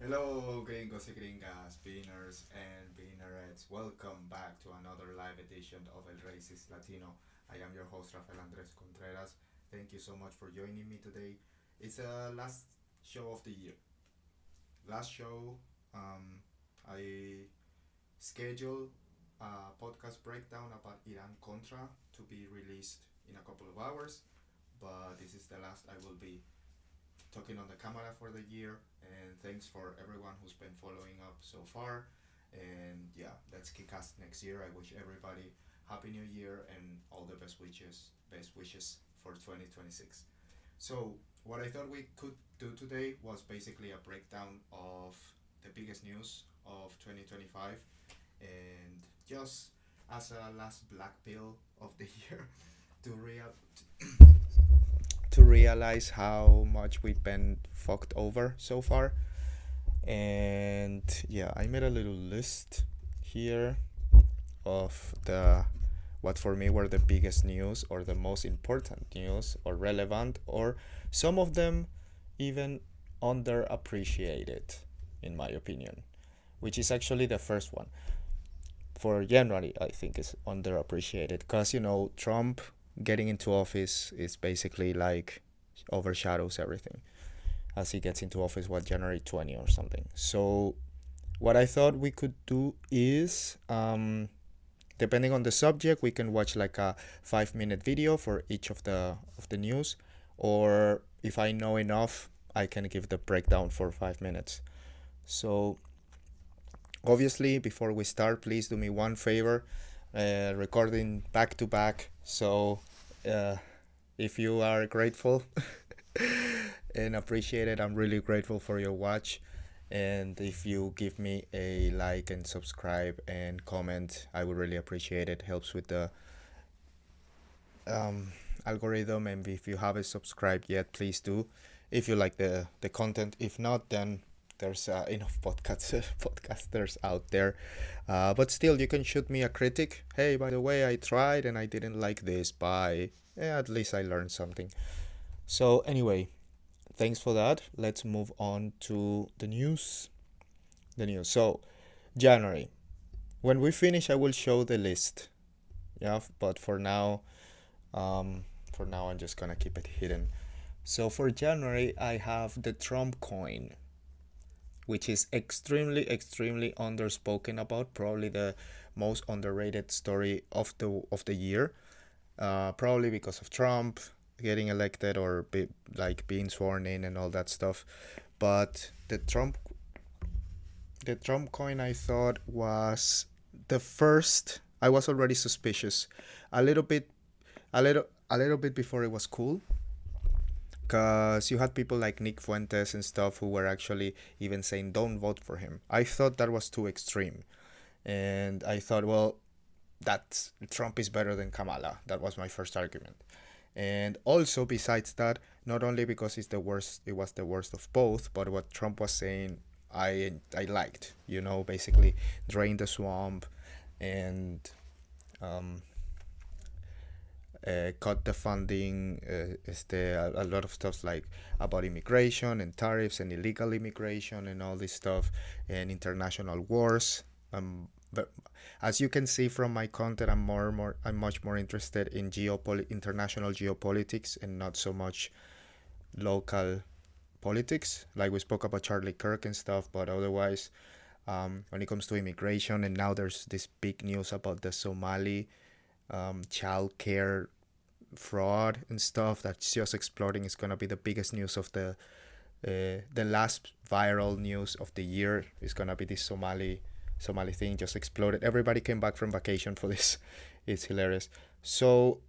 Hello, gringos y gringas, beginners and beginnerettes. Welcome back to another live edition of El Racist Latino. I am your host, Rafael Andres Contreras. Thank you so much for joining me today. It's a last show of the year. Last show, I scheduled a podcast breakdown about Iran Contra to be released in a couple of hours, but this is the last I will be talking on the camera for the year. And thanks for everyone who's been following up so far. And yeah, let's kick ass next year. I wish everybody happy new year and all the best wishes for 2026. So what I thought we could do today was basically a breakdown of the biggest news of 2025 and just as a last black pill of the year to real to realize how much we've been fucked over so far. And yeah, I made a little list here of the what for me were the biggest news or the most important news or relevant or some of them even underappreciated in my opinion, which is actually the first one. For January, I think is underappreciated because Trump getting into office is basically like overshadows everything as he gets into office, what, January 20 or something. So what I thought we could do is, depending on the subject, we can watch like a 5-minute video for each of the news, or if I know enough, I can give the breakdown for 5 minutes. So obviously, before we start, please do me one favor, recording back to back. So uh, if you are grateful and appreciate it, I'm really grateful for your watch. And if you give me a like and subscribe and comment, I would really appreciate it. Helps with the um, algorithm. And if you haven't subscribed yet, please do. If you like the content, if not, then there's enough podcasters out there. But still, you can shoot me a critic. Hey, by the way, I tried and I didn't like this. Bye. Yeah, at least I learned something. So anyway, thanks for that. Let's move on to the news. The news. So January. When we finish, I will show the list. Yeah, but for now, I'm just gonna keep it hidden. So for January, I have the Trump coin, which is extremely underspoken about. Probably the most underrated story of the year. Probably because of Trump getting elected or being sworn in and all that stuff. But the Trump coin, I thought, was the first. I was already suspicious, a little bit, a little bit before it was cool, because you had people like Nick Fuentes and stuff who were actually even saying don't vote for him. I thought that was too extreme, and I thought, well, that Trump is better than Kamala. That was my first argument. And also, besides that, not only because it was the worst of both, but what Trump was saying, I liked. Basically drain the swamp and um, cut the funding. A lot of stuff like about immigration and tariffs and illegal immigration and all this stuff and international wars. But as you can see from my content, I'm much more interested in international geopolitics and not so much local politics. Like we spoke about Charlie Kirk and stuff, but otherwise, when it comes to immigration, and now there's this big news about the Somali child care fraud and stuff that's just exploding. It's gonna be the biggest news of the last viral news of the year. Is gonna be this Somali thing just exploded. Everybody came back from vacation for this. It's hilarious. So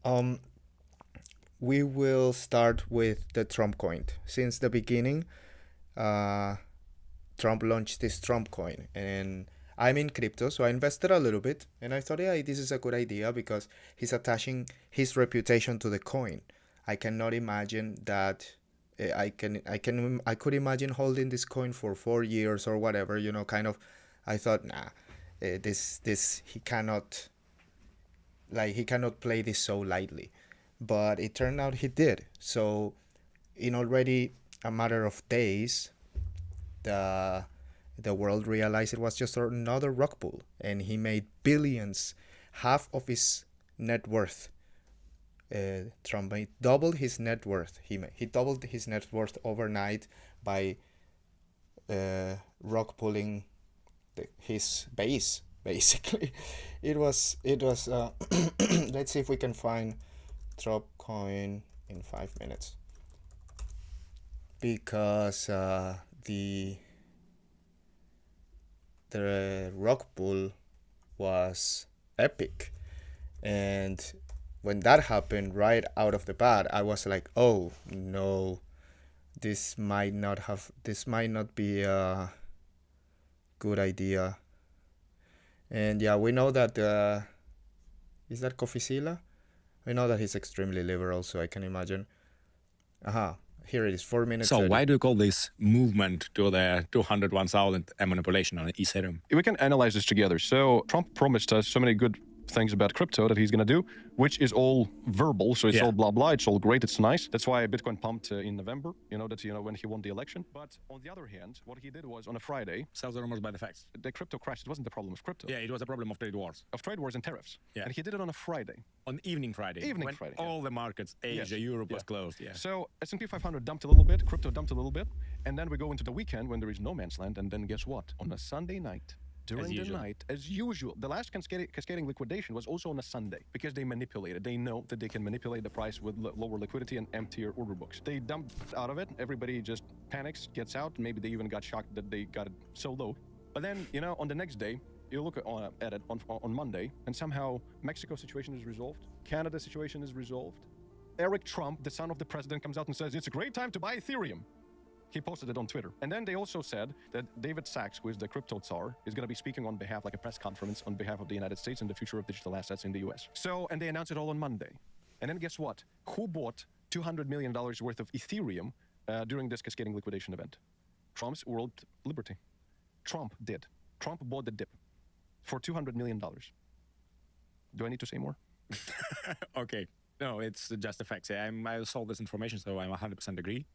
we will start with the Trump coin. Since the beginning, uh, Trump launched this Trump coin, and I'm in crypto, so I invested a little bit, and I thought, yeah, this is a good idea because he's attaching his reputation to the coin. I cannot imagine that. I could imagine holding this coin for 4 years or whatever, kind of. I thought, nah, this he cannot play this so lightly, but it turned out he did. So in already a matter of days, the the world realized it was just another rug pull, and he made billions, half of his net worth. Trump made double his net worth. He doubled his net worth overnight by rug pulling his base. Basically, it was. Let's see if we can find Trump coin in 5 minutes, because the rug pull was epic, and when that happened right out of the bat, I was like, oh no, this might not be a good idea. And yeah, we know that is that Coficila? We know that he's extremely liberal, so I can imagine. Aha, here it is, 4 minutes. So why do you call this movement to the 201,000 manipulation on Ethereum? We can analyze this together. So Trump promised us so many good things about crypto that he's going to do, which is all verbal. So it's all blah, blah. It's all great. It's nice. That's why Bitcoin pumped in November, when he won the election. But on the other hand, what he did was on a Friday, Sells the rumors by the facts. the crypto crashed. It wasn't the problem of crypto. Yeah, it was a problem of trade wars. Of trade wars and tariffs. Yeah. And he did it on a Friday. On evening Friday. When Friday, all the markets, Asia, Europe was closed. Yeah. So S&P 500 dumped a little bit, crypto dumped a little bit, and then we go into the weekend when there is no man's land, and then guess what? On a Sunday night, during the night, as usual, the last cascading liquidation was also on a Sunday because they manipulated. They know that they can manipulate the price with lower liquidity and emptier order books. They dumped out of it. Everybody just panics, gets out. Maybe they even got shocked that they got it so low. But then, on the next day, you look at it on Monday, and somehow Mexico situation is resolved. Canada situation is resolved. Eric Trump, the son of the president, comes out and says, it's a great time to buy Ethereum. He posted it on Twitter. And then they also said that David Sachs, who is the crypto czar, is going to be speaking on behalf, like a press conference on behalf of the United States and the future of digital assets in the US. So, and they announced it all on Monday. And then guess what? Who bought $200 million worth of Ethereum during this cascading liquidation event? Trump's World Liberty. Trump did. Trump bought the dip for $200 million. Do I need to say more? Okay. No, it's just the facts. I saw this information, so I 100% agree.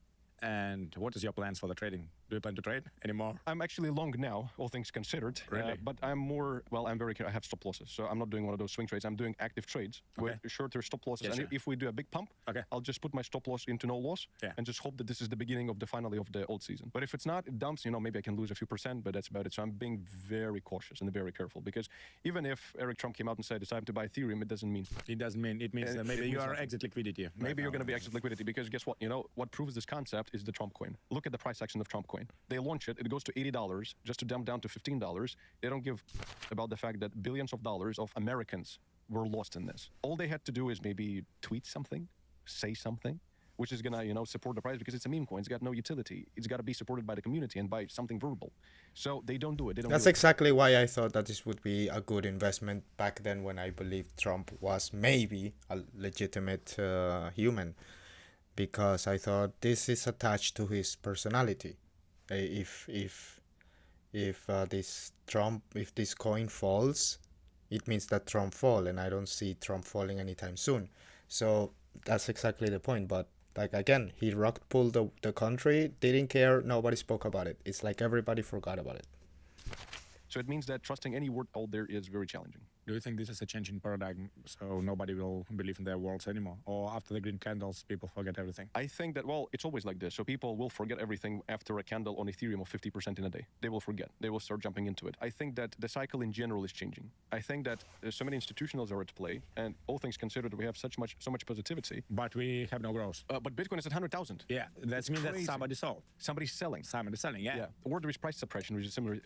And what is your plans for the trading? Do you plan to trade anymore? I'm actually long now, all things considered. Really? But I'm more, I'm very careful. I have stop losses. So I'm not doing one of those swing trades. I'm doing active trades with shorter stop losses. Yeah, and sure. if we do a big pump, I'll just put my stop loss into no loss and just hope that this is the beginning of the finale of the old season. But if it's not, it dumps, maybe I can lose a few percent, but that's about it. So I'm being very cautious and very careful because even if Eric Trump came out and said it's time to buy Ethereum, it doesn't mean. It doesn't mean, it means that maybe you are exit liquidity. Maybe you're going to be exit liquidity because guess what? What proves this concept is the Trump coin. Look at the price action of Trump coin. They launch it, it goes to $80 just to dump down to $15. They don't give about the fact that billions of dollars of Americans were lost in this. All they had to do is maybe tweet something, say something, which is gonna, support the price because it's a meme coin. It's got no utility. It's got to be supported by the community and by something verbal. So they don't do it. That's exactly why I thought that this would be a good investment back then when I believed Trump was maybe a legitimate human. Because I thought this is attached to his personality. If this coin falls, it means that Trump fall, and I don't see Trump falling anytime soon. So that's exactly the point. But like again, he rug pulled the country, didn't care, nobody spoke about it. It's like everybody forgot about it. So it means that trusting any word out there is very challenging. Do you think this is a change in paradigm, so nobody will believe in their words anymore? Or after the green candles, people forget everything? I think that, it's always like this. So people will forget everything after a candle on Ethereum of 50% in a day. They will forget. They will start jumping into it. I think that the cycle in general is changing. I think that so many institutionals are at play, and all things considered, we have so much positivity. But we have no growth. But Bitcoin is at 100,000. Yeah, that means that somebody sold. Somebody's selling. Somebody's selling, yeah. Or there is price suppression, which is similar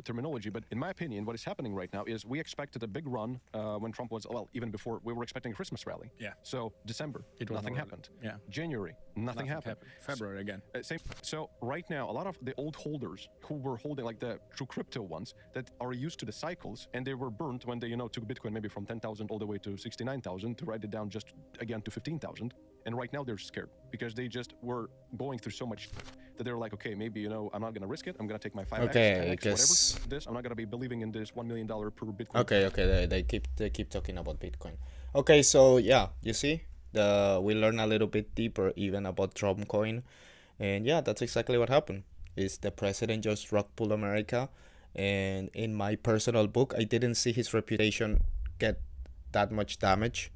terminology. But in my opinion, what is happening right now is we expected a big run when Trump was, even before, we were expecting a Christmas rally. Yeah. So December, nothing happened. Yeah. January, nothing happened. February again. Same. So right now, a lot of the old holders who were holding, like the true crypto ones that are used to the cycles, and they were burnt when they, took Bitcoin maybe from 10,000 all the way to 69,000 to write it down just again to 15,000. And right now they're scared because they just were going through so much that they're like, okay, maybe, I'm not going to risk it. I'm going to take my 5x, 10x, whatever this. I'm not going to be believing in this $1 million per Bitcoin. Okay. They keep talking about Bitcoin. Okay, so yeah, you see, we learn a little bit deeper even about Trump coin. And yeah, that's exactly what happened. is the president just rug pull America. And in my personal book, I didn't see his reputation get that much damage.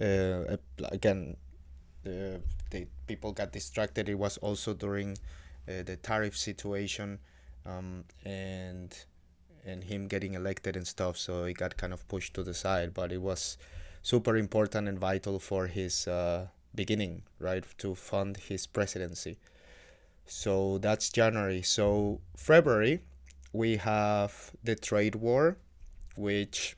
Again, the people got distracted. It was also during the tariff situation, and him getting elected and stuff. So it got kind of pushed to the side. But it was super important and vital for his beginning, right, to fund his presidency. So that's January. So February, we have the trade war, which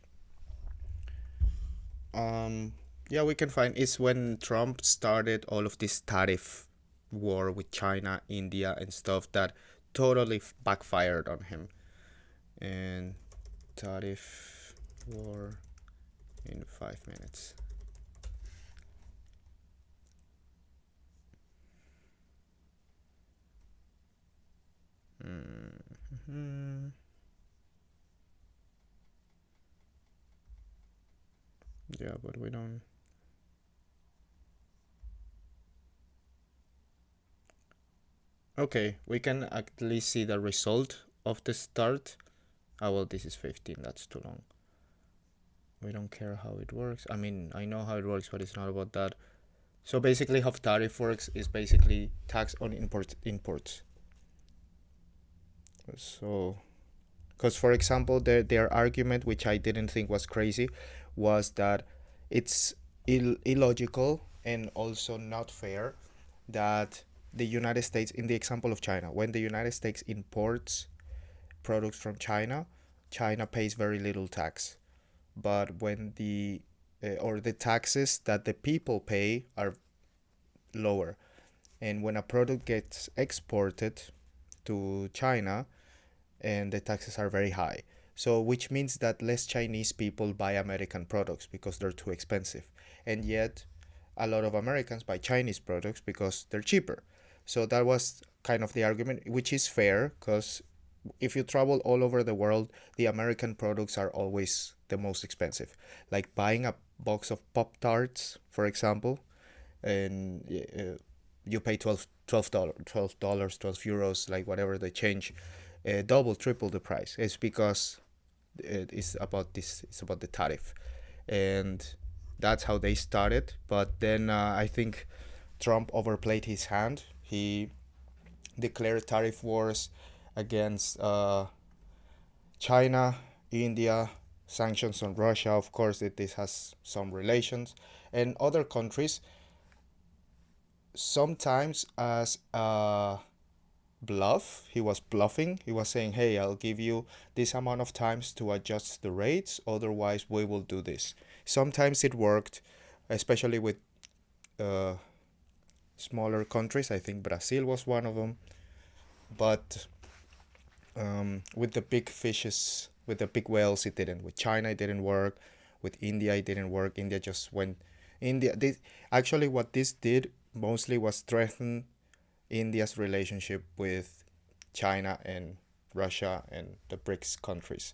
yeah, we can find is when Trump started all of this tariff war with China, India, and stuff that totally backfired on him. And tariff war in 5 minutes. Mm-hmm. Yeah, but we don't. Okay, we can at least see the result of the start. Oh, well, this is 15. That's too long. We don't care how it works. I mean, I know how it works, but it's not about that. So basically, how tariff works is basically tax on imports. So, because for example, their argument, which I didn't think was crazy, was that it's illogical and also not fair that the United States, in the example of China, when the United States imports products from China, China pays very little tax. But when or the taxes that the people pay are lower. And when a product gets exported to China, and the taxes are very high. So, which means that less Chinese people buy American products because they're too expensive. And yet, a lot of Americans buy Chinese products because they're cheaper. So, that was kind of the argument, which is fair because if you travel all over the world, the American products are always the most expensive. Like buying a box of Pop Tarts, for example, and you pay $12, €12, like whatever they change, double, triple the price. It's because it's about this. It's about the tariff, and that's how they started. But then I think Trump overplayed his hand. He declared tariff wars against China, India, sanctions on Russia. Of course, this has some relations, and other countries. Sometimes as a bluff, he was bluffing. He was saying, "Hey, I'll give you this amount of times to adjust the rates. Otherwise, we will do this." Sometimes it worked, especially with uh, smaller countries. I think Brazil was one of them. But with the big fishes, with the big whales, it didn't. With China, it didn't work. With India, it didn't work. India just went. Actually, what this did mostly was strengthen India's relationship with China and Russia and the BRICS countries.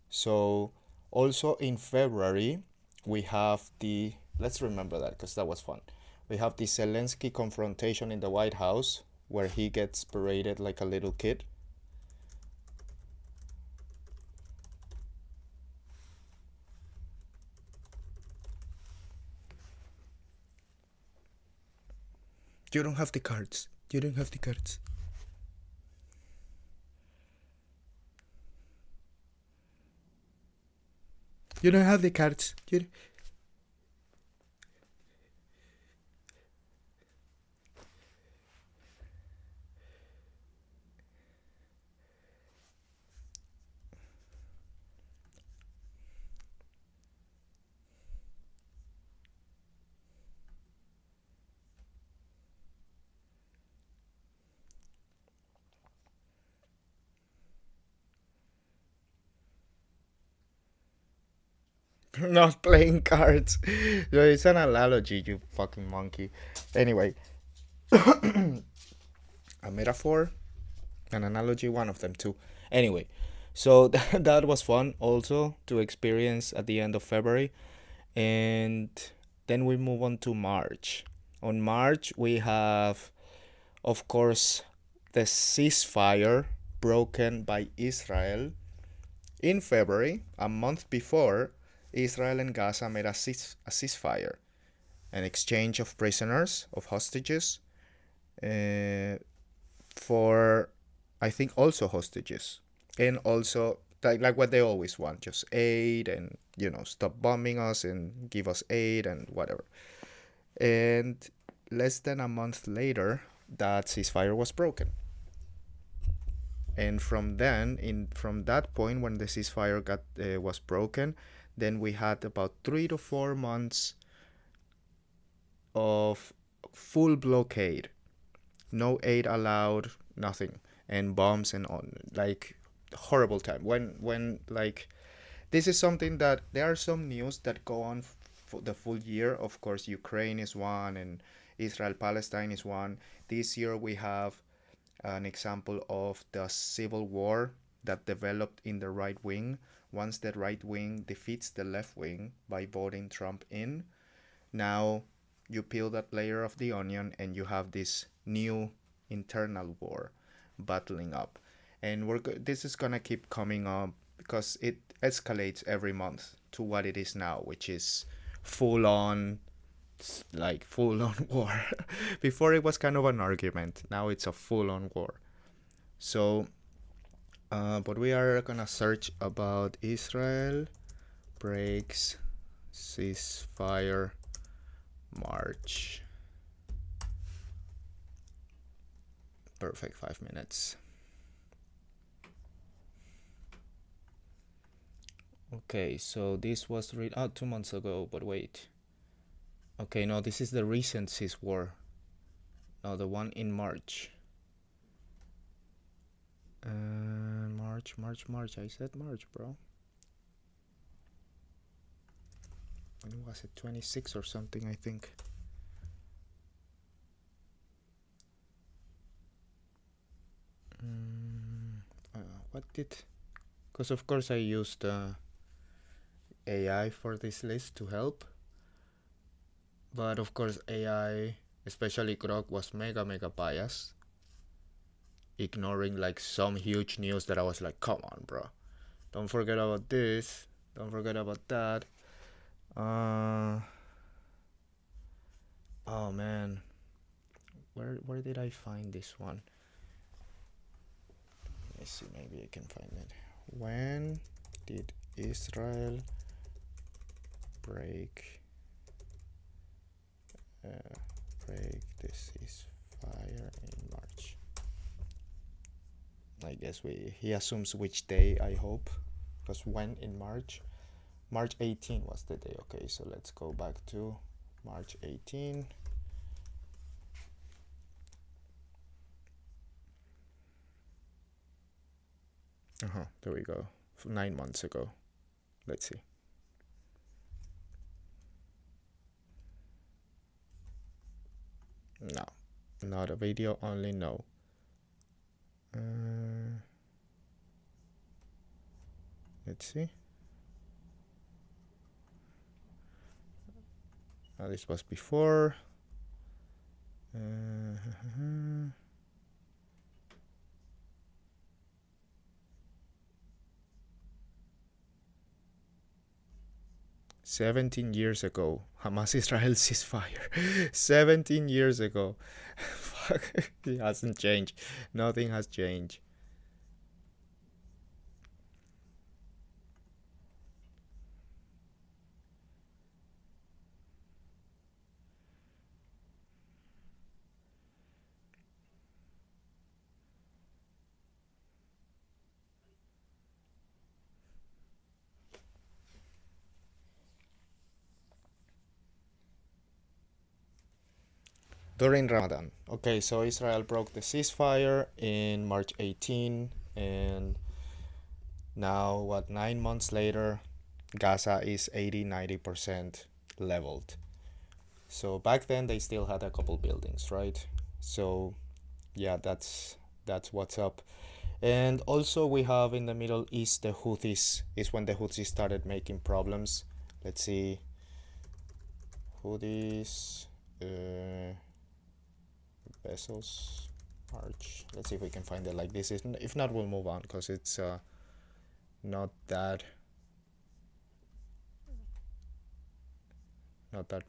So, also in February, we have let's remember that because that was fun. We have the Zelensky confrontation in the White House where he gets berated like a little kid. You don't have the cards. You don't have the cards. You don't have the cards. Not playing cards. So it's an analogy, you fucking monkey. Anyway, a metaphor, an analogy, one of them too. Anyway, so that was fun also to experience at the end of February. And then we move on to March. On March, we have, of course, the ceasefire broken by Israel in February, a month before. Israel and Gaza made a ceasefire, an exchange of prisoners, of hostages, uh, for, I think, also hostages, and also like what they always want, just aid and, stop bombing us and give us aid and whatever. And less than a month later, that ceasefire was broken. And from that point when the ceasefire was broken, then we had about 3 to 4 months of full blockade, no aid allowed, nothing, and bombs and on, like, horrible time. When like, this is something that there are some news that go on for the full year. Of course, Ukraine is one, and Israel Palestine is one. This year we have an example of the civil war that developed in the right wing. Once the right wing defeats the left wing by voting Trump in, now you peel that layer of the onion and you have this new internal war battling up. And this is gonna keep coming up because it escalates every month to what it is now, which is full on war. Before it was kind of an argument, now it's a full on war. So but we are gonna search about Israel breaks ceasefire March. Perfect, 5 minutes. Okay, so this was 2 months ago, but wait. Okay, no, this is the recent cease war. No, the one in March. March. I said March, bro. When was it? 26 or something, I think. What did? Because of course I used AI for this list to help. But of course AI, especially Grok, was mega biased, ignoring like some huge news that I was like, come on, bro, don't forget about this, don't forget about that. Oh man, where did I find this one? Let me see, maybe I can find it. When did Israel break the ceasefire in March? I guess he assumes which day, I hope, because when in March 18 was the day. Okay, so let's go back to March 18. There we go. 9 months ago. Let's see. No, not a video, only no. Let's see. This was before. 17 years ago, Hamas-Israel ceasefire. 17 years ago. Fuck, it hasn't changed. Nothing has changed. During Ramadan. Okay, so Israel broke the ceasefire in March 18, and now, 9 months later, Gaza is 80-90% leveled. So back then they still had a couple buildings, right? So yeah, that's what's up. And also we have in the Middle East the Houthis. Is when the Houthis started making problems. Let's see. Houthis, vessels. March. Let's see if we can find it like this. If not, we'll move on because it's not that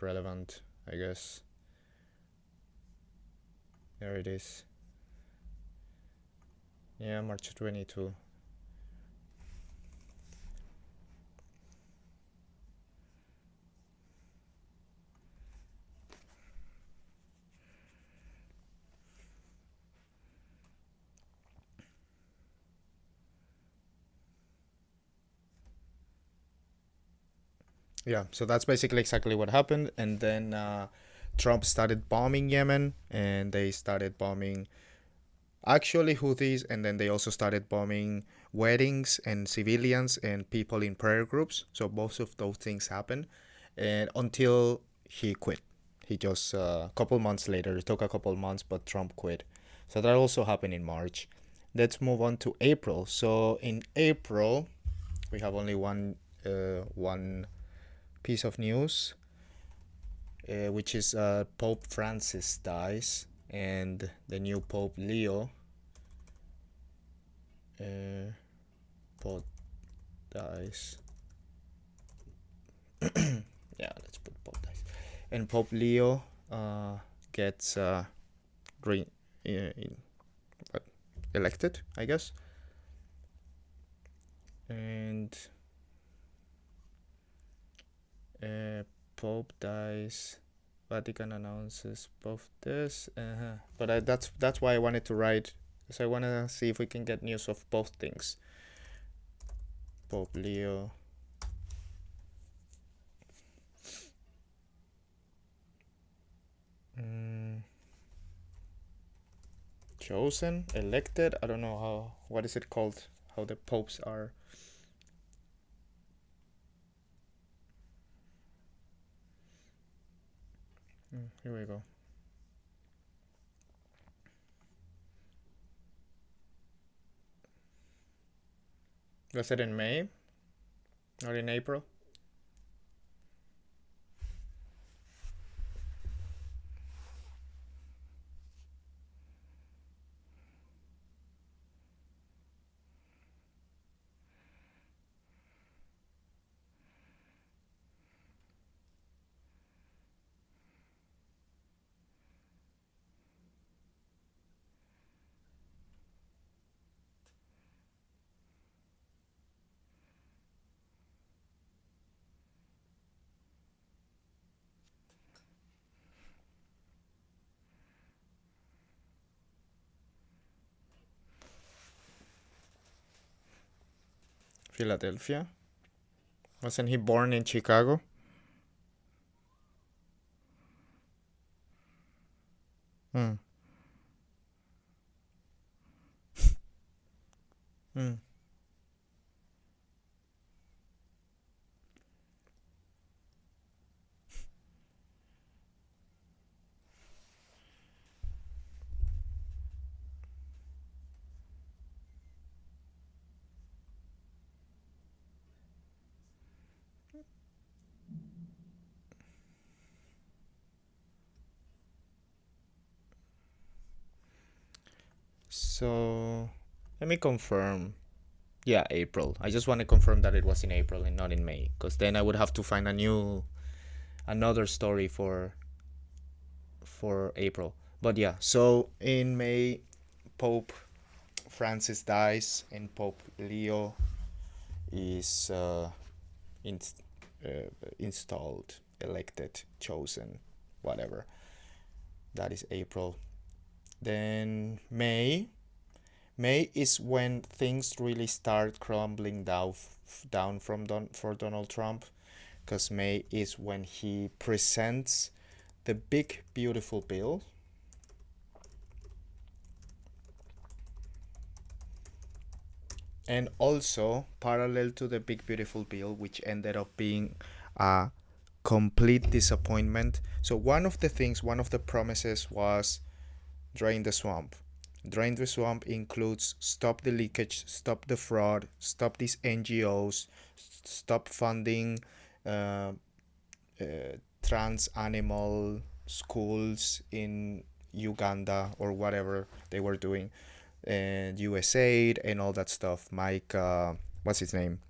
relevant, I guess. There it is. Yeah, March 22. Yeah, so that's basically exactly what happened. And then Trump started bombing Yemen, and they started bombing actually Houthis, and then they also started bombing weddings and civilians and people in prayer groups. So both of those things happened, and until he quit. He just a couple months later. It took a couple months, but Trump quit. So that also happened in March. Let's move on to April. So in April, we have only one piece of news, which is Pope Francis dies, and the new Pope Leo Pope dies. Yeah, let's put Pope dies. And Pope Leo gets re- in, elected, I guess. And Pope dies. Vatican announces both this. But that's why I wanted to write. So I want to see if we can get news of both things. Pope Leo. Chosen, elected. I don't know how. What is it called? How the popes are. Here we go. Was it in May or in April? Philadelphia. Wasn't he born in Chicago? Hmm. Hmm. So let me confirm. Yeah, April. I just want to confirm that it was in April and not in May, because then I would have to find another story for April. But yeah, so in May, Pope Francis dies and Pope Leo is in, installed, elected, chosen, whatever. That is April. Then May is when things really start crumbling down for Donald Trump, because May is when he presents the big beautiful bill. And also, parallel to the big beautiful bill, which ended up being a complete disappointment. So one of the promises was drain the swamp. Drain the swamp includes stop the leakage, stop the fraud, stop these NGOs, stop funding uh, trans animal schools in Uganda or whatever they were doing, and USAID and all that stuff. Mike, what's his name?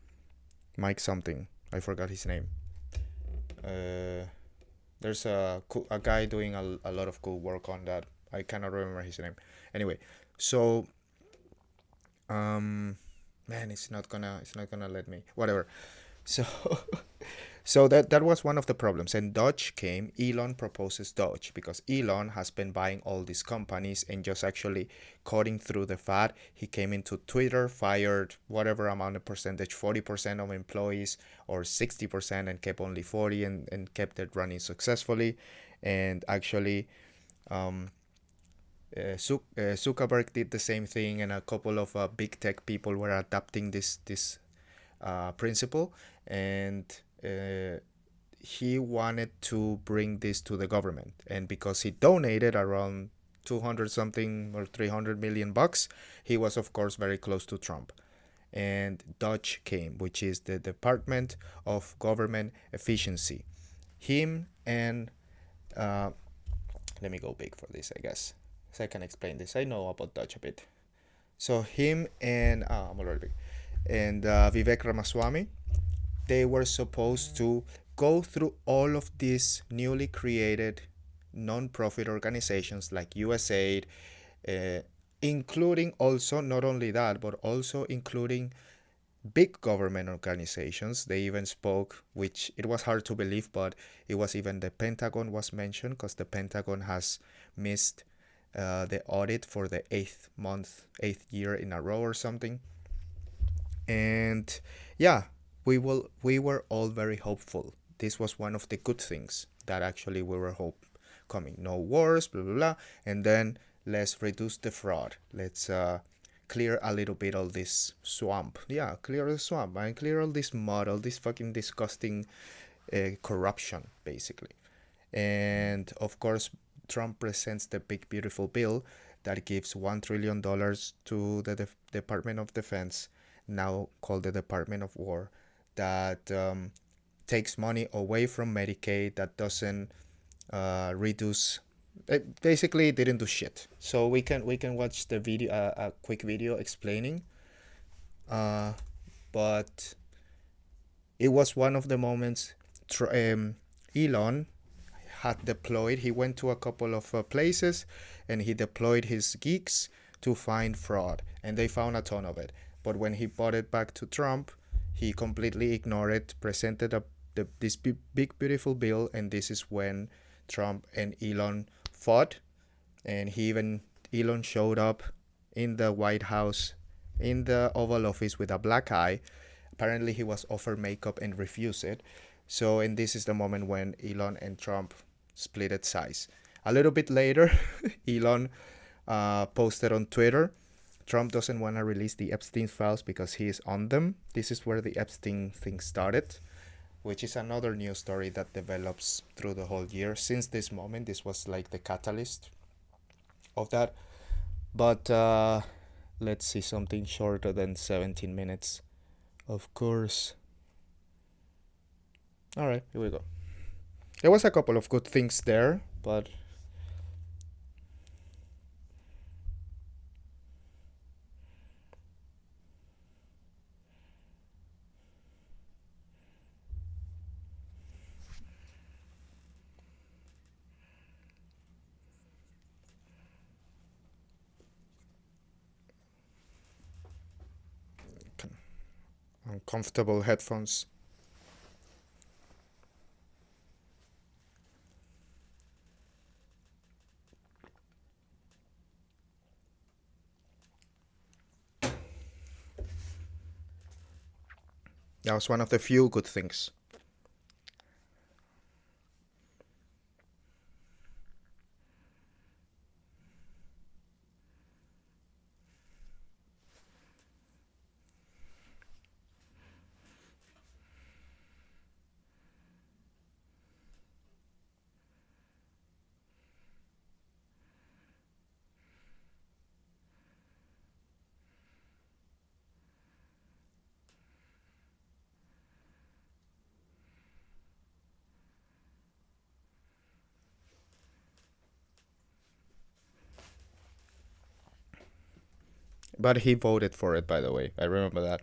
Mike something. I forgot his name. Uh, there's a guy doing a lot of cool work on that. I cannot remember his name. Anyway, so man, it's not gonna let me. Whatever. So so that was one of the problems. And Dodge came. Elon proposes Dodge because Elon has been buying all these companies and just actually cutting through the fat. He came into Twitter, fired whatever amount of percentage, 40% of employees or 60%, and kept only 40, and kept it running successfully. And actually, um, Zuckerberg did the same thing, and a couple of big tech people were adapting this principle, and he wanted to bring this to the government. And because he donated around 200 something or 300 million bucks, he was of course very close to Trump. And Dodge came, which is the Department of Government Efficiency. Him and uh, let me go big for this, I guess, so I can explain this. I know about Dodge a bit. So him and I'm already big, and Vivek Ramaswamy, they were supposed to go through all of these newly created non-profit organizations like USAID, uh, including also not only that, but also including big government organizations. They even spoke, which it was hard to believe, but it was even the Pentagon was mentioned, because the Pentagon has missed the audit for the eighth year in a row or something. And yeah, we were all very hopeful. This was one of the good things that actually we were hope coming. No wars, blah blah blah, and then let's reduce the fraud. Let's clear a little bit all this swamp. Yeah, clear the swamp and clear all this mud, all this fucking disgusting corruption, basically. And of course, Trump presents the big beautiful bill that gives $1 trillion to the Department of Defense, now called the Department of War, that takes money away from Medicaid, that doesn't reduce. It basically didn't do shit. So we can watch the video, a quick video explaining. But it was one of the moments. Elon had deployed. He went to a couple of places, and he deployed his geeks to find fraud, and they found a ton of it. But when he brought it back to Trump, he completely ignored it, presented this big beautiful bill, and this is when Trump and Elon fought. And Elon showed up in the White House, in the Oval Office, with a black eye. Apparently he was offered makeup and refused it. So, and this is the moment when Elon and Trump split sides. A little bit later, Elon posted on Twitter, Trump doesn't want to release the Epstein files because he is on them. This is where the Epstein thing started, which is another news story that develops through the whole year. Since this moment, this was like the catalyst of that. But let's see, something shorter than 17 minutes. Of course. All right, here we go. There was a couple of good things there, but uncomfortable headphones. That was one of the few good things. But he voted for it, by the way. I remember that.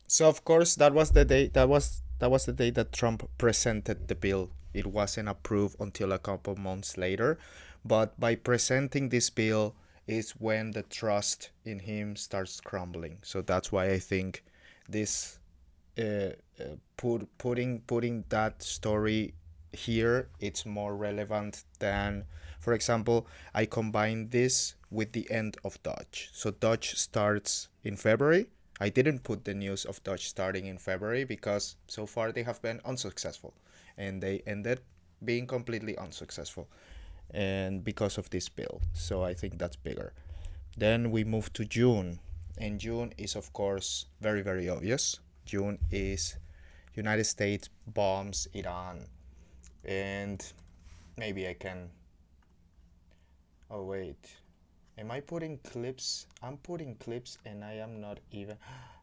So of course that was the day that Trump presented the bill. It wasn't approved until a couple months later, but by presenting this bill is when the trust in him starts crumbling. So that's why I think this putting that story here, it's more relevant than, for example, I combine this with the end of Dodge. So Dodge starts in February. I didn't put the news of Dodge starting in February because so far they have been unsuccessful, and they ended being completely unsuccessful, and because of this bill. So I think that's bigger. Then we move to June, and June is of course very, very obvious. June is United States bombs Iran, and maybe I can. Oh wait, am I putting clips? I'm putting clips, and I am not even.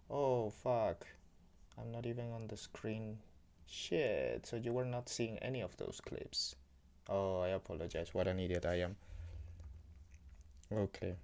Oh fuck, I'm not even on the screen. Shit. So you were not seeing any of those clips. Oh, I apologize. What an idiot I am. Okay.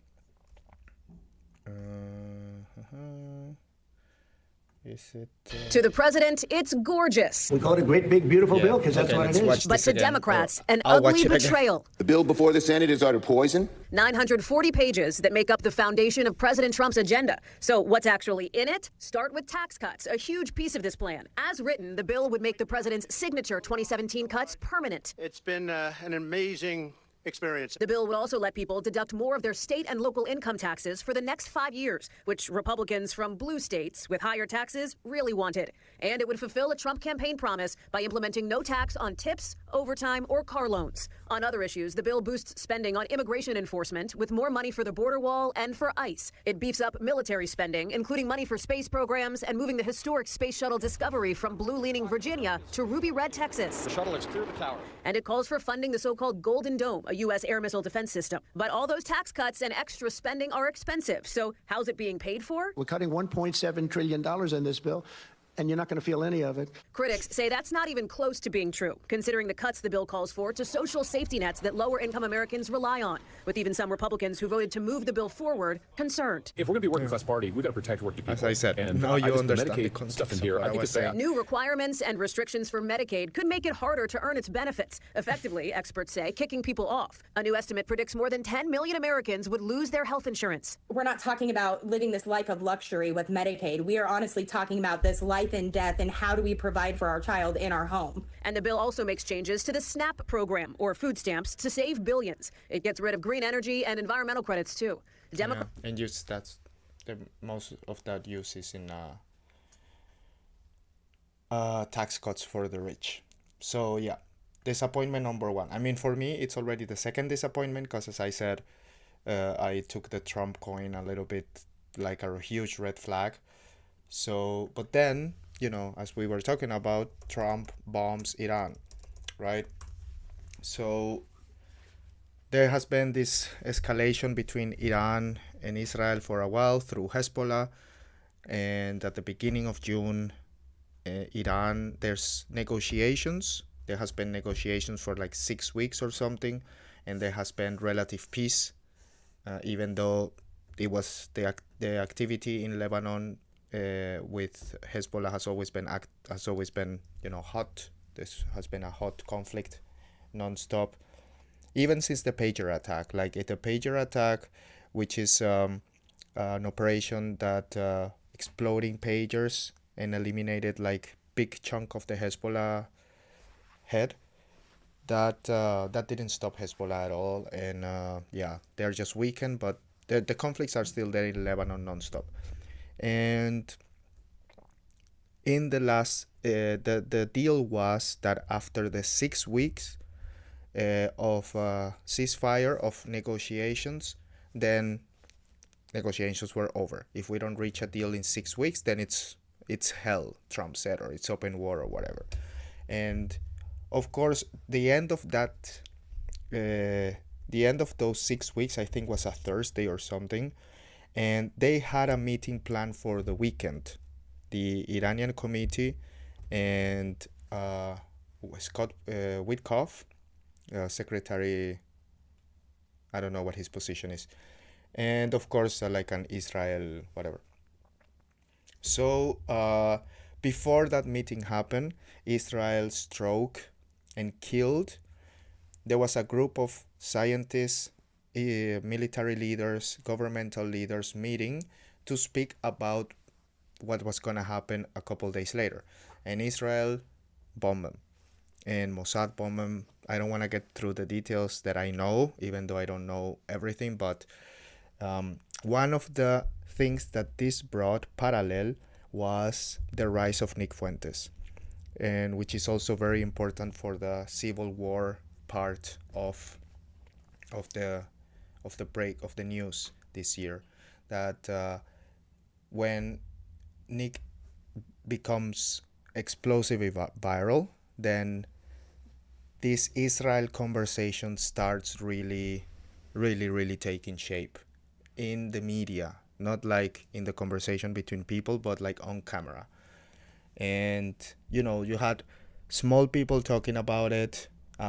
Is it? To the president, it's gorgeous. We call it a great, big, beautiful bill because that's Okay, what let's it watch is. But this to again. Democrats, Oh, an I'll watch ugly it again. betrayal. The bill before the Senate is utter poison. 940 pages that make up the foundation of President Trump's agenda. So what's actually in it? Start with tax cuts, a huge piece of this plan. As written, the bill would make the president's signature 2017 cuts permanent. It's been an amazing experience. The bill would also let people deduct more of their state and local income taxes for the next 5 years, which Republicans from blue states with higher taxes really wanted. And it would fulfill a Trump campaign promise by implementing no tax on tips, overtime, or car loans. On other issues, the bill boosts spending on immigration enforcement with more money for the border wall and for ICE. It beefs up military spending, including money for space programs and moving the historic Space Shuttle Discovery from blue-leaning Virginia to ruby-red Texas. The shuttle has cleared the tower. And it calls for funding the so-called Golden Dome, a U.S. air missile defense system. But all those tax cuts and extra spending are expensive. So how's it being paid for? We're cutting $1.7 trillion in this bill, and you're not going to feel any of it. Critics say that's not even close to being true, considering the cuts the bill calls for to social safety nets that lower-income Americans rely on, with even some Republicans who voted to move the bill forward concerned. If we're going to be a working class party, we've got to protect working people. As I said, and now I you just understand the Medicaid context stuff in of here. what I I think was it's bad. saying. New requirements and restrictions for Medicaid could make it harder to earn its benefits, effectively, experts say, kicking people off. A new estimate predicts more than 10 million Americans would lose their health insurance. We're not talking about living this life of luxury with Medicaid. We are honestly talking about this life and death and how do we provide for our child in our home. And the bill also makes changes to the SNAP program, or food stamps, to save billions. It gets rid of green energy and environmental credits, too. Yeah, and use that's the most of that use is in tax cuts for the rich. So yeah, disappointment number one. I mean, for me, it's already the second disappointment because, as I said, I took the Trump coin a little bit like a huge red flag. So, but then, you know, as we were talking about, Trump bombs Iran, right? So there has been this escalation between Iran and Israel for a while through Hezbollah, and at the beginning of June, Iran, there's negotiations. There has been negotiations for like 6 weeks or something, and there has been relative peace, even though it was the activity in Lebanon with Hezbollah has always been hot. This has been a hot conflict, non-stop, even since the pager attack. Like the pager attack, which is an operation that exploding pagers and eliminated like big chunk of the Hezbollah head. That didn't stop Hezbollah at all, and they're just weakened, but the conflicts are still there in Lebanon non-stop. And in the last, the deal was that after the 6 weeks, of ceasefire of negotiations, then negotiations were over. If we don't reach a deal in 6 weeks, then it's hell, Trump said, or it's open war or whatever. And of course, the end of those 6 weeks, I think, was a Thursday or something, and they had a meeting planned for the weekend. The Iranian committee and Scott Witkoff, secretary, I don't know what his position is, and of course like an Israel whatever. So before that meeting happened, Israel struck and killed. There was a group of scientists, military leaders, governmental leaders meeting to speak about what was going to happen a couple days later. And Israel bombed them. And Mossad bombed them. I don't want to get through the details that I know, even though I don't know everything. But one of the things that this brought parallel was the rise of Nick Fuentes, and which is also very important for the civil war part of the break of the news this year, that when Nick becomes explosively viral, then this Israel conversation starts really taking shape in the media, not like in the conversation between people, but like on camera. And you had small people talking about it.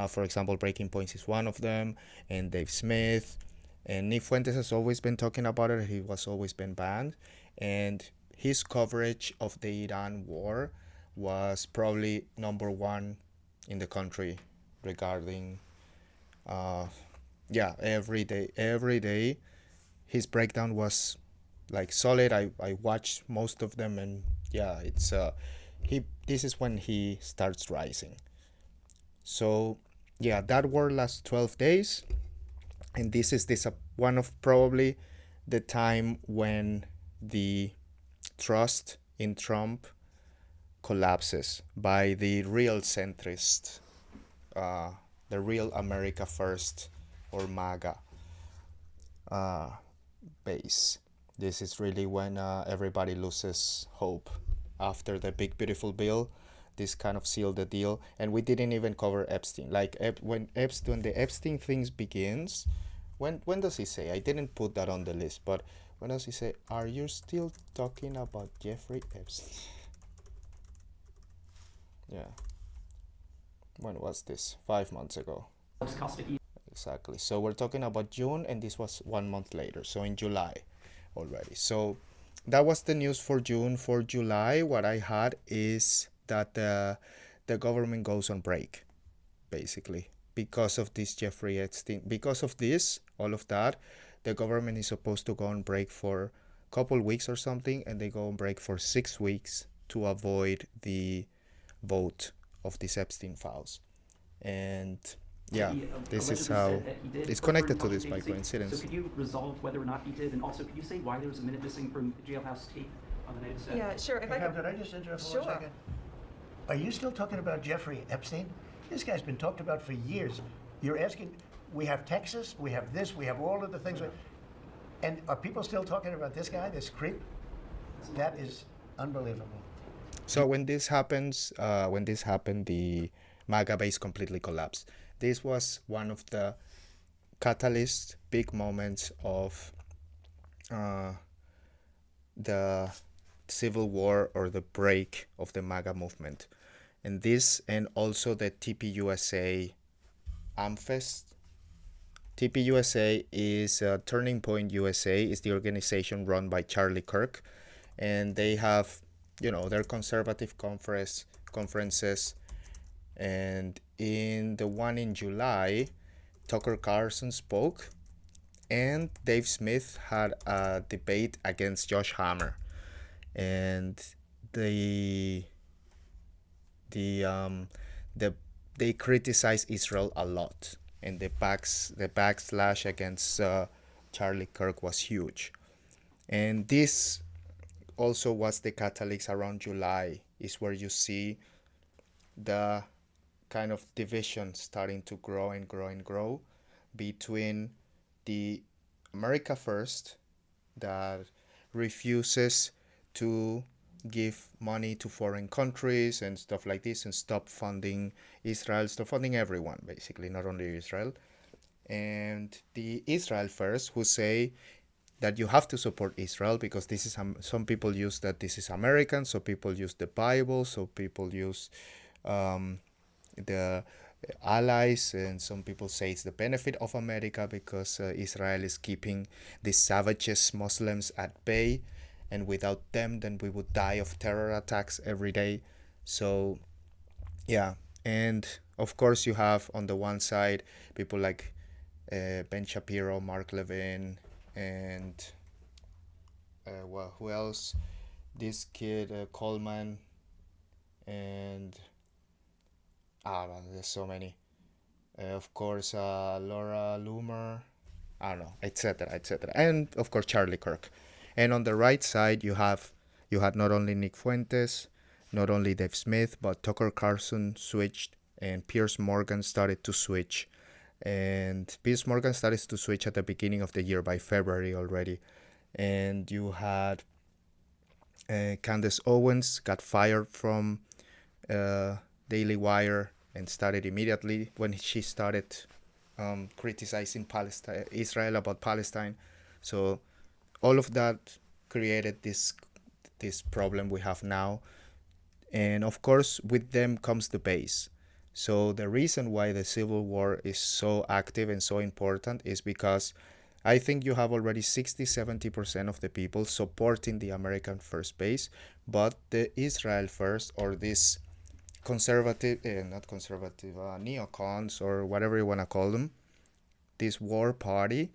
For example, Breaking Points is one of them, and Dave Smith. And Nick Fuentes has always been talking about it. He was always been banned. And his coverage of the Iran war was probably number one in the country regarding, every day. His breakdown was like solid. I watched most of them, and it's this is when he starts rising. So that war lasts 12 days, and this is one of probably the time when the trust in Trump collapses by the real centrist, the real America First or MAGA base. This is really when everybody loses hope. After the Big Beautiful Bill, this kind of sealed the deal. And we didn't even cover Epstein. Like when the Epstein things begins, when does he say? I didn't put that on the list, but when does he say, "Are you still talking about Jeffrey Epstein?" Yeah. When was this? 5 months ago. Exactly. So we're talking about June, and this was 1 month later. So in July already. So that was the news for June. For July, what I had is that the government goes on break, basically, because of this Jeffrey Epstein. Because of this, all of that, the government is supposed to go on break for a couple weeks or something, and they go on break for 6 weeks to avoid the vote of these Epstein files. And this is how it's connected to this by coincidence. So could you resolve whether or not he did, and also could you say why there was a minute missing from jailhouse tape on the night of Saturday? Yeah, sure. If Could I just interrupt for 1 second? Are you still talking about Jeffrey Epstein? This guy's been talked about for years. You're asking, we have Texas, we have this, we have all of the things. And are people still talking about this guy, this creep? That is unbelievable. So when this happened, the MAGA base completely collapsed. This was one of the catalyst, big moments of the civil war or the break of the MAGA movement. And this, and also the TPUSA Amfest. TPUSA is Turning Point USA, is the organization run by Charlie Kirk. And they have, their conservative conferences. And in the one in July, Tucker Carlson spoke, and Dave Smith had a debate against Josh Hammer, and they criticized Israel a lot, and the backslash against Charlie Kirk was huge. And this also was the catalyst around July, is where you see the kind of division starting to grow and grow and grow between the America First that refuses to give money to foreign countries and stuff like this and stop funding Israel, stop funding everyone, basically, not only Israel. And the Israel First, who say that you have to support Israel because this is some people use that this is American, so people use the Bible, so people use the allies, and some people say it's the benefit of America because Israel is keeping the savages Muslims at bay, and without them then we would die of terror attacks every day. So yeah, and of course you have on the one side people like Ben Shapiro, Mark Levin, and well, who else? This kid Coleman, and well, there's so many. Of course, Laura Loomer, I don't know, etc., etc., and of course Charlie Kirk. And on the right side, you had not only Nick Fuentes, not only Dave Smith, but Tucker Carlson switched, and Piers Morgan started to switch. And Piers Morgan started to switch at the beginning of the year, by February already. And you had Candace Owens got fired from Daily Wire and started immediately when she started criticizing Israel about Palestine. So all of that created this problem we have now. And of course, with them comes the base. So the reason why the civil war is so active and so important is because I think you have already 60-70% of the people supporting the American First base, but the Israel First, or this conservative, not conservative, neocons, or whatever you want to call them, this war party,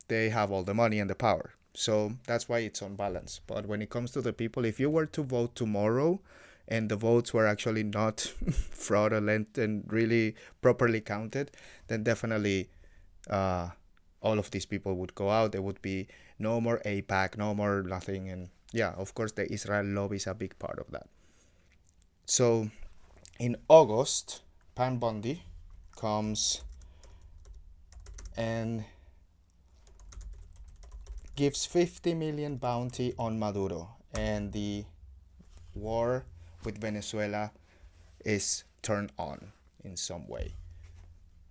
they have all the money and the power. So that's why it's unbalanced. But when it comes to the people, if you were to vote tomorrow and the votes were actually not fraudulent and really properly counted, then definitely all of these people would go out. There would be no more AIPAC, no more nothing. And yeah, of course, the Israel lobby is a big part of that. So in August, Pam Bondi comes and gives 50 million bounty on Maduro, and the war with Venezuela is turned on in some way.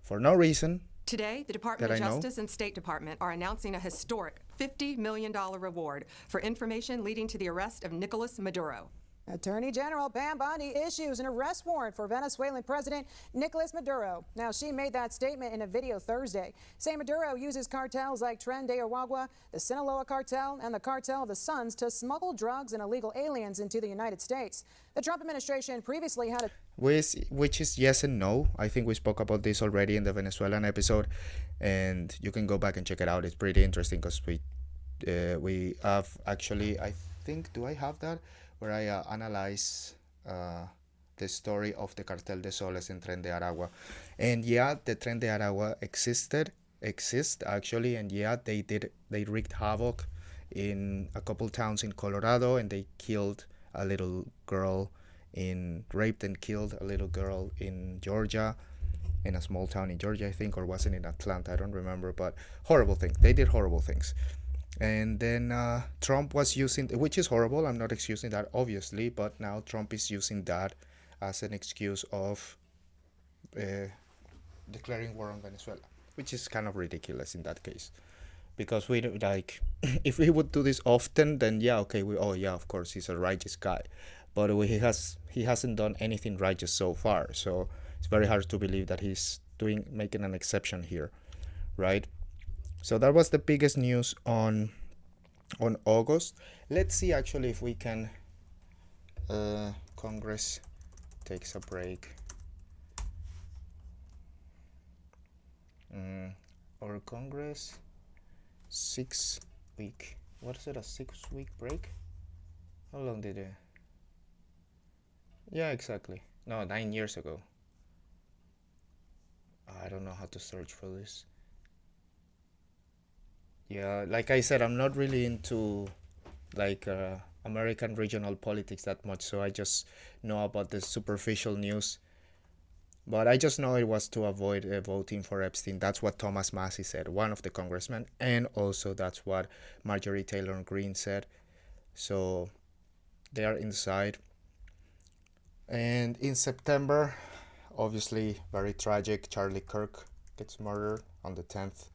For no reason. Today, the Department of Justice and State Department are announcing a historic $50 million reward for information leading to the arrest of Nicolas Maduro. Attorney General Pam Bondi issues an arrest warrant for Venezuelan President Nicolas Maduro. Now, she made that statement in a video Thursday, saying Maduro uses cartels like Tren de Aragua, the Sinaloa cartel, and the cartel of the Suns to smuggle drugs and illegal aliens into the United States. The Trump administration previously had a... Which is yes and no. I think we spoke about this already in the Venezuelan episode, and you can go back and check it out. It's pretty interesting because we have actually, I think, do I have that? Where I analyze the story of the Cartel de Soles in Tren de Aragua. And yeah, the Tren de Aragua exists actually, and yeah, they wreaked havoc in a couple towns in Colorado, and they killed a little girl raped and killed a little girl in Georgia, in a small town in Georgia, I think, or was it in Atlanta? I don't remember, but horrible things. They did horrible things. And then Trump was using, which is horrible, I'm not excusing that, obviously, but now Trump is using that as an excuse of declaring war on Venezuela, which is kind of ridiculous in that case. Because we like, if we would do this often, then yeah, okay, of course, he's a righteous guy. But he hasn't done anything righteous so far, so it's very hard to believe that he's making an exception here, right? So that was the biggest news on August. Let's see actually if we can. Congress takes a break. Or Congress 6 week. What is it? A 6-week break? How long did it? Yeah, exactly. No, 9 years ago. I don't know how to search for this. Yeah, like I said, I'm not really into like American regional politics that much, so I just know about the superficial news. But I just know it was to avoid voting for Epstein. That's what Thomas Massie said, one of the congressmen, and also that's what Marjorie Taylor Greene said. So they are inside. And in September, obviously very tragic, Charlie Kirk gets murdered on the 10th.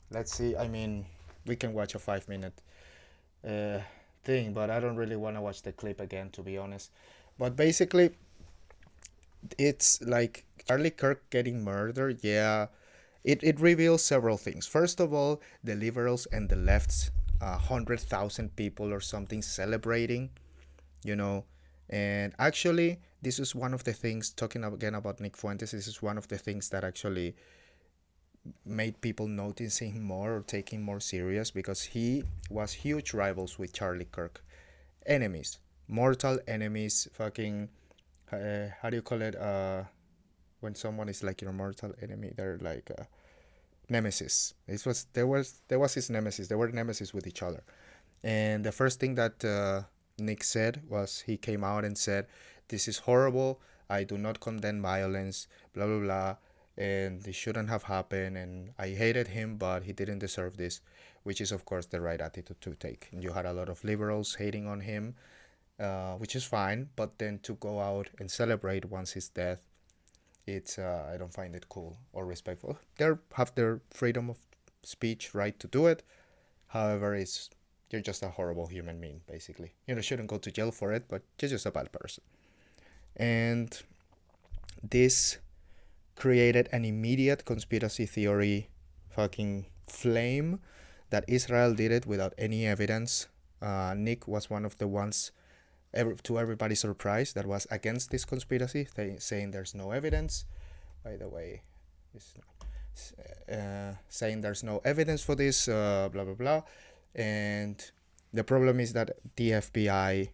Let's see, I mean, we can watch a 5-minute thing, but I don't really want to watch the clip again, to be honest. But basically, it's like Charlie Kirk getting murdered. Yeah, it reveals several things. First of all, the liberals and the lefts, 100,000 people or something celebrating, you know. And actually, this is one of the things, talking again about Nick Fuentes, this is one of the things that actually made people noticing him more or taking more serious, because he was huge rivals with Charlie Kirk. Enemies, mortal enemies, fucking, how do you call it, when someone is like your mortal enemy? They're like nemesis. There was his nemesis. They were nemesis with each other. And the first thing that Nick said was, he came out and said, "This is horrible. I do not condemn violence, blah, blah, blah. And this shouldn't have happened. And I hated him, but he didn't deserve this," which is, of course, the right attitude to take. And you had a lot of liberals hating on him, which is fine. But then to go out and celebrate once his death, it's I don't find it cool or respectful. They have their freedom of speech, right to do it. However, you're just a horrible human being, basically. You shouldn't go to jail for it, but you're just a bad person. And this created an immediate conspiracy theory fucking flame that Israel did it without any evidence. Nick was one of the ones, to everybody's surprise, that was against this conspiracy, saying there's no evidence. By the way, saying there's no evidence for this, blah, blah, blah. And the problem is that the FBI,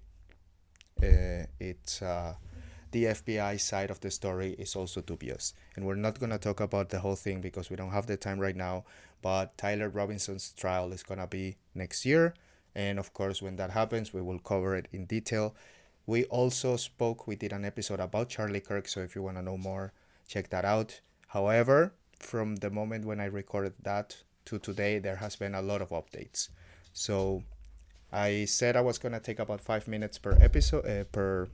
the FBI side of the story is also dubious. And we're not going to talk about the whole thing because we don't have the time right now. But Tyler Robinson's trial is going to be next year. And of course, when that happens, we will cover it in detail. We did an episode about Charlie Kirk. So if you want to know more, check that out. However, from the moment when I recorded that to today, there has been a lot of updates. So I said I was going to take about 5 minutes per episode, per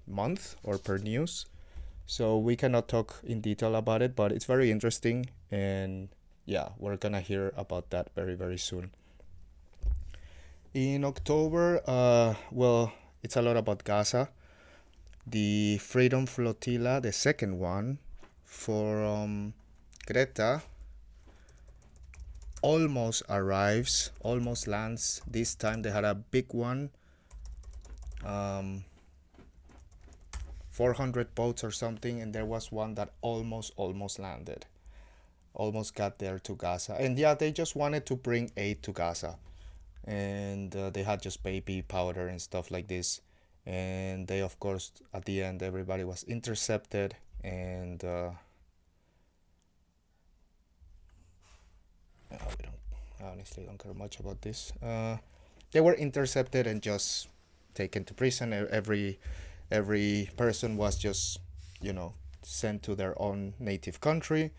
month or per news. So we cannot talk in detail about it, but it's very interesting. And yeah, we're going to hear about that very, very soon. In October, it's a lot about Gaza. The Freedom Flotilla, the second one, from Greta, almost arrives, almost lands. This time they had a big one, 400 boats or something, and there was one that almost landed, almost got there to Gaza. And yeah, they just wanted to bring aid to Gaza, and they had just baby powder and stuff like this. And they, of course, at the end, everybody was intercepted, and we honestly don't care much about this. They were intercepted and just taken to prison. Every person was just, sent to their own native country,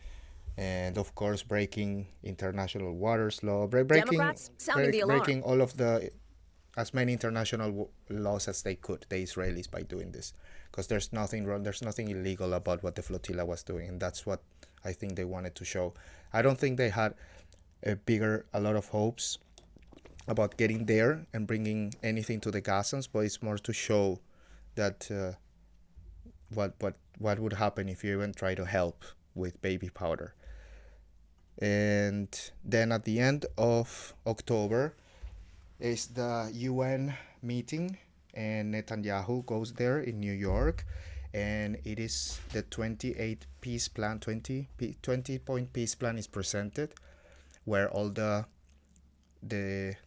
and of course breaking international waters law, breaking all of as many international laws as they could, the Israelis, by doing this, because there's nothing wrong, there's nothing illegal about what the flotilla was doing, and that's what I think they wanted to show. I don't think they had a lot of hopes about getting there and bringing anything to the Gazans, but it's more to show that what would happen if you even try to help with baby powder. And then at the end of October is the UN meeting, and Netanyahu goes there in New York, and it is the 20-point peace plan is presented, where all that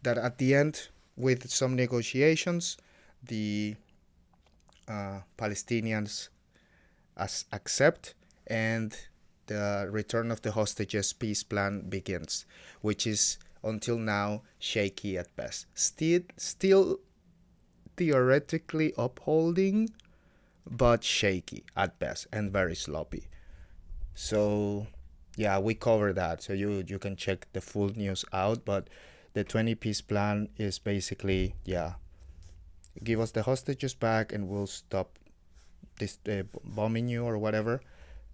at the end, with some negotiations, the Palestinians accept, and the return of the hostages peace plan begins, which is until now shaky at best. Still theoretically upholding, but shaky at best and very sloppy. So yeah, we cover that. So you can check the full news out. But the 20-piece plan is basically, yeah, give us the hostages back and we'll stop this bombing you or whatever,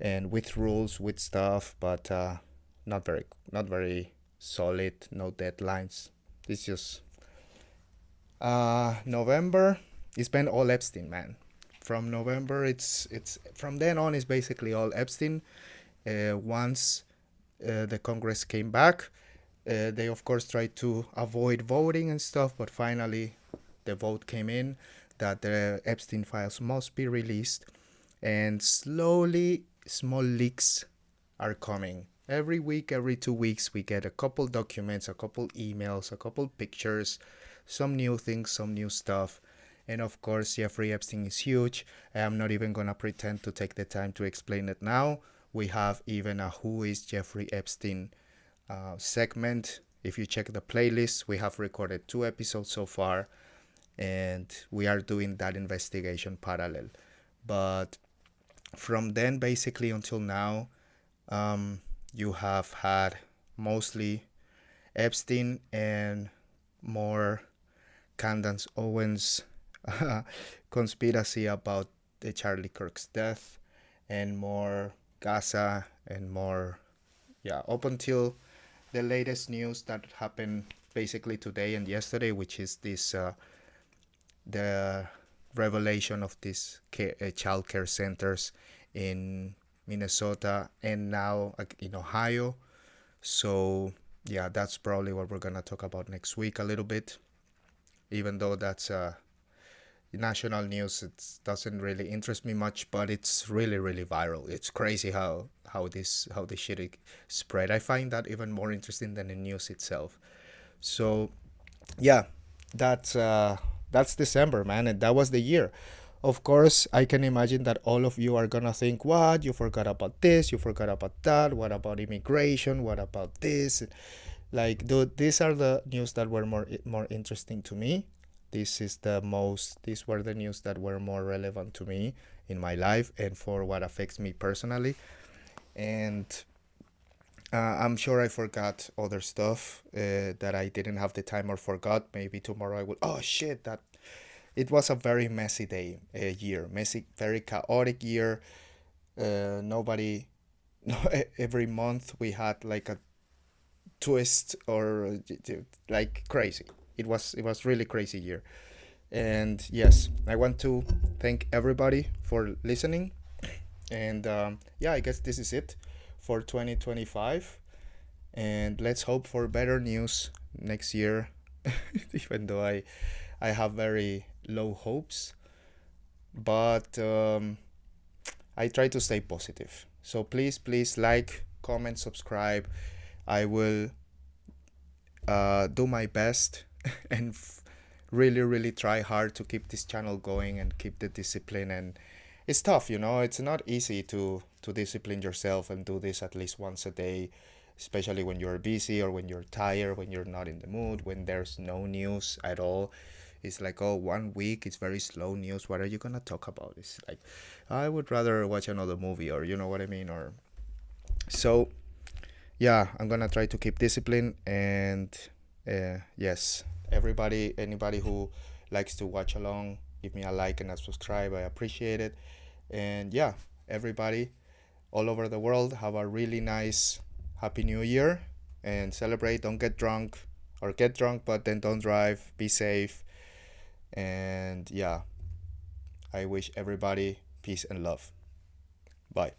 and with rules, with stuff, but not very solid. No deadlines. It's just November. It's been all Epstein, man. From November, it's from then on, it's basically all Epstein. Once the Congress came back, they of course tried to avoid voting and stuff, but finally the vote came in that the Epstein files must be released, and slowly small leaks are coming. Every week, every 2 weeks, we get a couple documents, a couple emails, a couple pictures, some new things, some new stuff. And of course, Jeffrey Epstein is huge. I'm not even gonna pretend to take the time to explain it now. We have even a Who is Jeffrey Epstein segment. If you check the playlist, we have recorded 2 episodes so far, and we are doing that investigation parallel. But from then basically until now, you have had mostly Epstein and more Candace Owens conspiracy about the Charlie Kirk's death, and more Gaza, and more, yeah, up until the latest news that happened basically today and yesterday, which is this the revelation of these child care centers in Minnesota and now in Ohio. So yeah, that's probably what we're gonna talk about next week a little bit, even though that's national news. It doesn't really interest me much, but it's really viral. It's crazy how this shit spread. I find that even more interesting than the news itself. So yeah, that's December, man, and that was the year. Of course, I can imagine that all of you are gonna think, what, you forgot about this, you forgot about that, what about immigration, what about this? Like, dude, these are the news that were more interesting to me. These were the news that were more relevant to me in my life and for what affects me personally. And I'm sure I forgot other stuff that I didn't have the time or forgot. Maybe tomorrow I will. Oh shit! That it was a very messy year, very chaotic year. Nobody, every month we had like a twist or like crazy. It was really crazy year. And yes, I want to thank everybody for listening. And yeah, I guess this is it for 2025. And let's hope for better news next year, even though I have very low hopes. But I try to stay positive. So please like, comment, subscribe. I will do my best and really try hard to keep this channel going and keep the discipline. And it's tough, it's not easy to discipline yourself and do this at least once a day, especially when you're busy or when you're tired, when you're not in the mood, when there's no news at all. It's like, oh, 1 week, it's very slow news. What are you gonna talk about? It's like, I would rather watch another movie, or you know what I mean? Or so yeah, I'm gonna try to keep discipline. And yes, anybody who likes to watch along, give me a like and a subscribe. I appreciate it. And yeah, everybody all over the world, have a really nice Happy New Year and celebrate. Don't get drunk, or get drunk but then don't drive. Be safe. And yeah, I wish everybody peace and love. Bye.